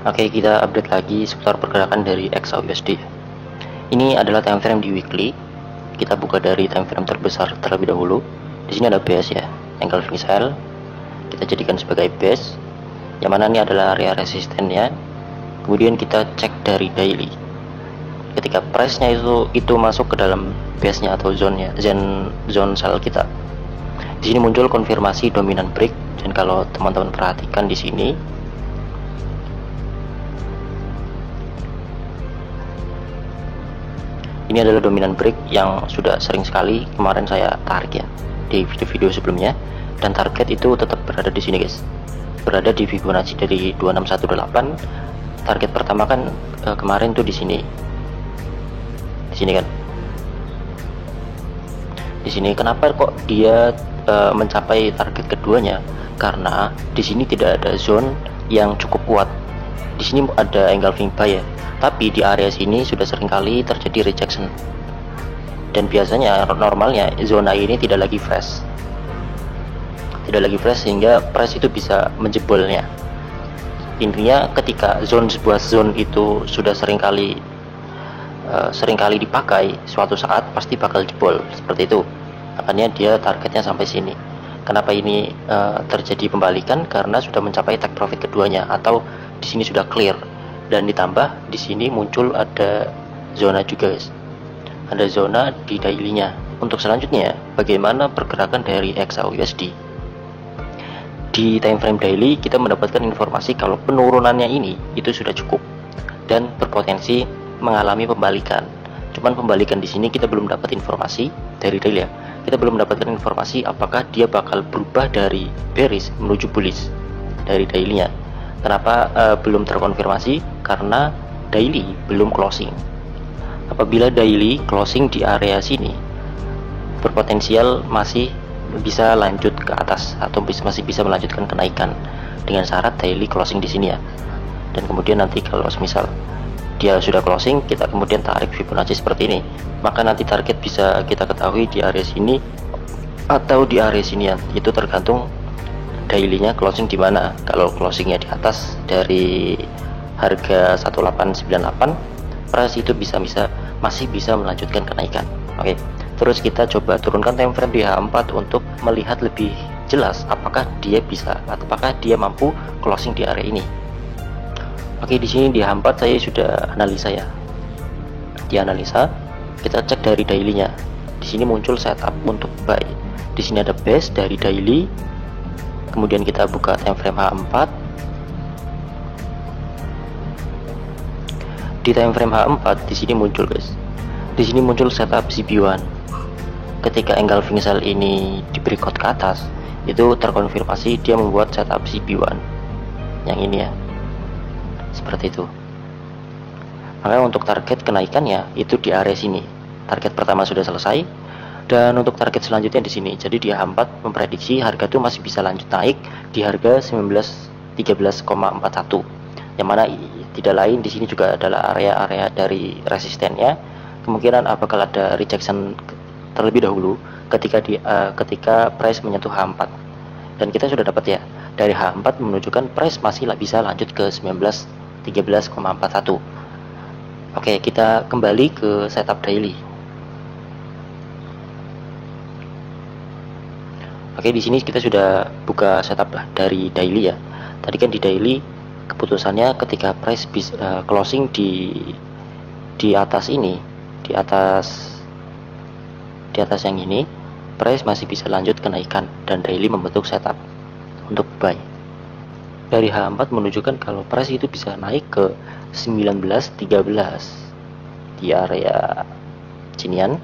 Oke, kita update lagi seputar pergerakan dari XAUUSD. Ini adalah time frame di weekly. Kita buka dari time frame terbesar terlebih dahulu. Di sini ada base ya, engulfing cell. Kita jadikan sebagai base. Yang mana ini adalah area resistennya. Kemudian kita cek dari daily. Ketika price-nya itu masuk ke dalam base-nya atau zone-nya, zone sell kita. Di sini muncul konfirmasi dominant break, dan kalau teman-teman perhatikan di sini, ini adalah dominant break yang sudah sering sekali kemarin saya tarik ya di video-video sebelumnya, dan target itu tetap berada di sini guys, berada di Fibonacci dari 2618. Target pertama kan kemarin tuh di sini kan. Di sini kenapa kok dia mencapai target keduanya? Karena di sini tidak ada zone yang cukup kuat. Di sini ada engulfing buy ya, tapi di area sini sudah seringkali terjadi rejection, dan biasanya normalnya zona ini tidak lagi fresh sehingga price itu bisa menjebolnya. Intinya ketika sebuah zone itu sudah seringkali dipakai, suatu saat pasti bakal jebol seperti itu. Makanya dia targetnya sampai sini. Kenapa ini terjadi pembalikan? Karena sudah mencapai take profit keduanya, atau di sini sudah clear, dan ditambah di sini muncul ada zona juga guys, ada zona di daily-nya. Untuk selanjutnya, bagaimana pergerakan dari XAUUSD? Di time frame daily kita mendapatkan informasi kalau penurunannya ini itu sudah cukup dan berpotensi mengalami pembalikan. Cuman pembalikan di sini kita belum dapat informasi dari daily ya. Kita belum mendapatkan informasi apakah dia bakal berubah dari bearish menuju bullish dari daily-nya. Kenapa belum terkonfirmasi? Karena daily belum closing. Apabila daily closing di area sini, berpotensial masih bisa lanjut ke atas atau masih bisa melanjutkan kenaikan, dengan syarat daily closing di sini ya. Dan kemudian nanti kalau misal dia sudah closing, kita kemudian tarik Fibonacci seperti ini, maka nanti target bisa kita ketahui di area sini atau di area sini ya. Itu tergantung daily-nya closing di mana. Kalau closingnya di atas dari harga 1898, price itu masih bisa melanjutkan kenaikan. Oke, terus kita coba turunkan time frame di H4 untuk melihat lebih jelas apakah dia mampu closing di area ini. Oke, di sini di H4 saya sudah analisa ya. Di analisa kita cek dari daily-nya. Di sini muncul setup untuk buy. Di sini ada base dari daily. Kemudian kita buka time frame H4. Di time frame H4 di sini muncul guys. Di sini muncul setup CB1. Ketika engulfing cell ini di breakout ke atas, itu terkonfirmasi dia membuat setup CB1. Yang ini ya. Seperti itu. Makanya untuk target kenaikannya itu di area sini. Target pertama sudah selesai, dan untuk target selanjutnya di sini. Jadi di H4 memprediksi harga itu masih bisa lanjut naik di harga 13,41. Yang mana tidak lain di sini juga adalah area-area dari resistennya. Kemungkinan bakal ada rejection terlebih dahulu ketika price menyentuh H4. Dan kita sudah dapat ya, dari H4 menunjukkan price masih bisa lanjut ke 13,41. Oke, kita kembali ke setup daily. Oke, di sini kita sudah buka setup dari daily ya. Tadi kan di daily keputusannya ketika price closing di atas ini, di atas yang ini, price masih bisa lanjut kenaikan, dan daily membentuk setup untuk buy. Dari H4 menunjukkan kalau price itu bisa naik ke 1913 di area sinian.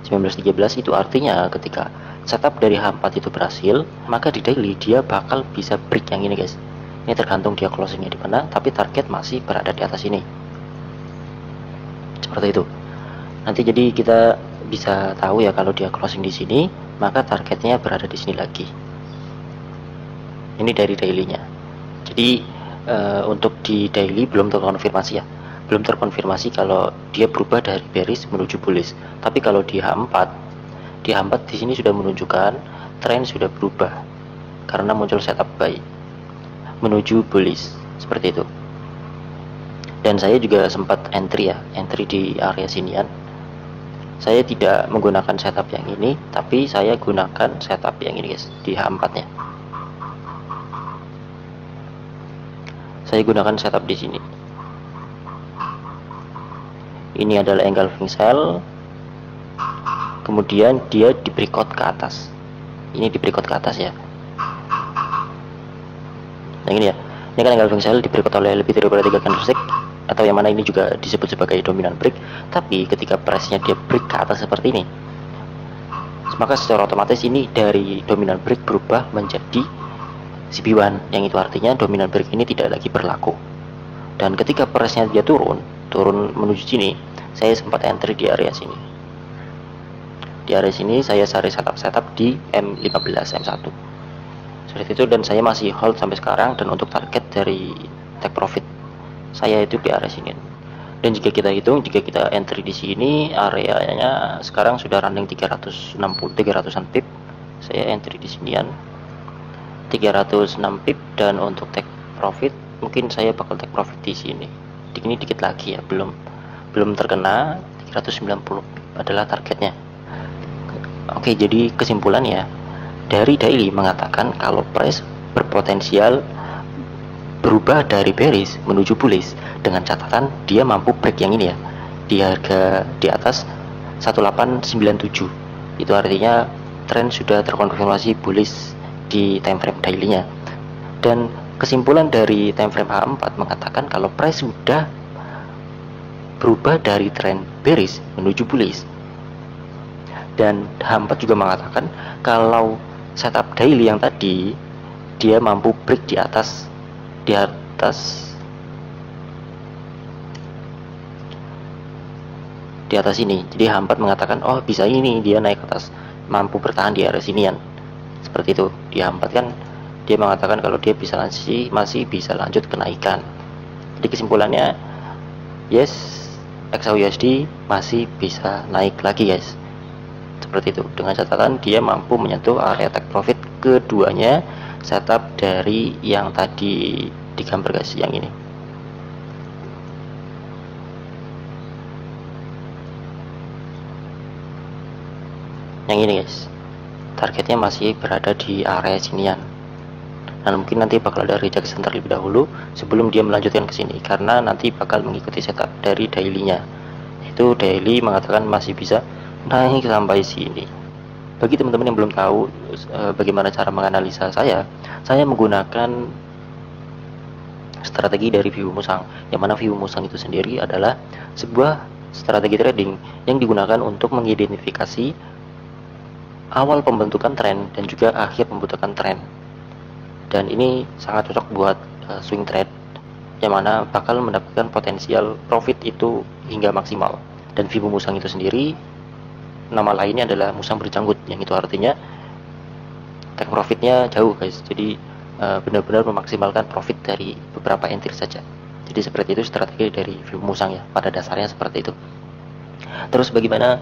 1913 itu artinya ketika setup dari H4 itu berhasil, maka di daily dia bakal bisa break yang ini guys. Ini tergantung dia closingnya di mana, tapi target masih berada di atas ini. Seperti itu. Nanti jadi kita bisa tahu ya kalau dia closing di sini, maka targetnya berada di sini lagi. Ini dari daily-nya. Jadi untuk di daily belum terkonfirmasi ya, belum terkonfirmasi kalau dia berubah dari bearish menuju bullish. Tapi kalau di H4 di sini sudah menunjukkan tren sudah berubah karena muncul setup buy menuju bullish seperti itu. Dan saya juga sempat entry di area sinian. Saya tidak menggunakan setup yang ini, tapi saya gunakan setup yang ini guys, di H4 nya. Saya gunakan setup di sini. Ini adalah engulfing cell, kemudian dia di breakout ke atas. Ini di breakout ke atas ya. Nah ini ya, ini kan engulfing cell di breakout oleh lebih daripada 3 candlestick, atau yang mana ini juga disebut sebagai dominant break. Tapi ketika price-nya dia break ke atas seperti ini, maka secara otomatis ini dari dominant break berubah menjadi CB1, yang itu artinya dominant break ini tidak lagi berlaku. Dan ketika price-nya dia turun menuju sini, saya sempat entry di area sini. Di area sini saya cari setup di M15 M1 seperti itu, dan saya masih hold sampai sekarang. Dan untuk target dari take profit saya itu di area sini. Dan jika kita hitung, jika kita entry di sini, areanya sekarang sudah running 300-an pip. Saya entry di sinian 306 pip, dan untuk take profit mungkin saya bakal take profit di sini. Ini dikit lagi ya, belum terkena 390 pip adalah targetnya. Oke, jadi kesimpulannya dari daily mengatakan kalau price berpotensial berubah dari bearish menuju bullish, dengan catatan dia mampu break yang ini ya, di harga di atas 1897. Itu artinya tren sudah terkonfirmasi bullish di time frame daily-nya. Dan kesimpulan dari time frame H4 mengatakan kalau price sudah berubah dari tren bearish menuju bullish. Dan H4 juga mengatakan kalau setup daily yang tadi dia mampu break di atas ini. Jadi H4 mengatakan oh bisa ini dia naik ke atas, mampu bertahan di area sinian. Seperti itu. Di H4 kan dia mengatakan kalau dia bisa masih bisa lanjut kenaikan. Jadi kesimpulannya yes, XAUUSD masih bisa naik lagi guys. Seperti itu, dengan catatan dia mampu menyentuh area take profit keduanya setup dari yang tadi digambar guys, yang ini. Yang ini guys, targetnya masih berada di area sinian. Dan mungkin nanti bakal ada rejection terlebih dahulu sebelum dia melanjutkan ke sini, karena nanti bakal mengikuti setup dari daily-nya. Itu daily mengatakan masih bisa naik sampai sini. Bagi teman-teman yang belum tahu bagaimana cara menganalisa saya menggunakan strategi dari view musang, yang mana view musang itu sendiri adalah sebuah strategi trading yang digunakan untuk mengidentifikasi awal pembentukan tren dan juga akhir pembentukan tren. Dan ini sangat cocok buat swing trade, yang mana bakal mendapatkan potensial profit itu hingga maksimal. Dan view musang itu sendiri nama lainnya adalah musang berjanggut, yang itu artinya take profitnya jauh guys. Jadi benar-benar memaksimalkan profit dari beberapa entry saja. Jadi seperti itu strategi dari view musang ya, pada dasarnya seperti itu. Terus bagaimana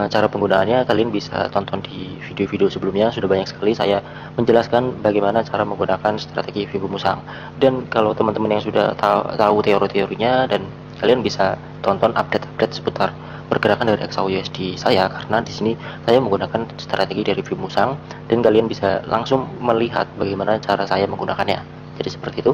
cara penggunaannya, kalian bisa tonton di video-video sebelumnya, sudah banyak sekali saya menjelaskan bagaimana cara menggunakan strategi view musang. Dan kalau teman-teman yang sudah tahu teori-teorinya, dan kalian bisa tonton update-update seputar pergerakan dari XAUUSD saya, karena di sini saya menggunakan strategi dari view musang, dan kalian bisa langsung melihat bagaimana cara saya menggunakannya. Jadi seperti itu.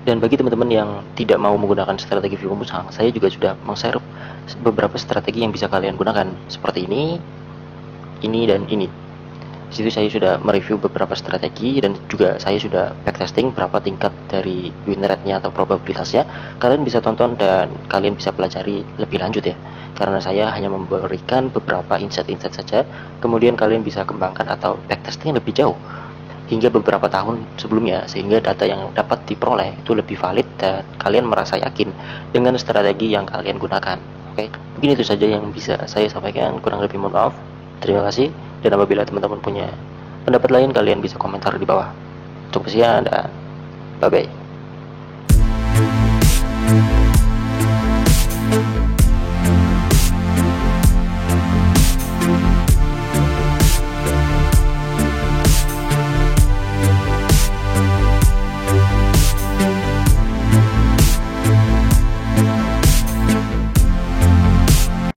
Dan bagi teman-teman yang tidak mau menggunakan strategi view musang, saya juga sudah meng-share beberapa strategi yang bisa kalian gunakan, seperti ini, dan ini. Di situ saya sudah mereview beberapa strategi, dan juga saya sudah backtesting berapa tingkat dari win rate-nya atau probabilitasnya. Kalian bisa tonton dan kalian bisa pelajari lebih lanjut ya, karena saya hanya memberikan beberapa insight-insight saja, kemudian kalian bisa kembangkan atau backtesting lebih jauh hingga beberapa tahun sebelumnya, sehingga data yang dapat diperoleh itu lebih valid dan kalian merasa yakin dengan strategi yang kalian gunakan. Oke, mungkin itu saja yang bisa saya sampaikan, kurang lebih mohon maaf. Terima kasih, dan apabila teman-teman punya pendapat lain, kalian bisa komentar di bawah. Cukup sekian dan bye-bye.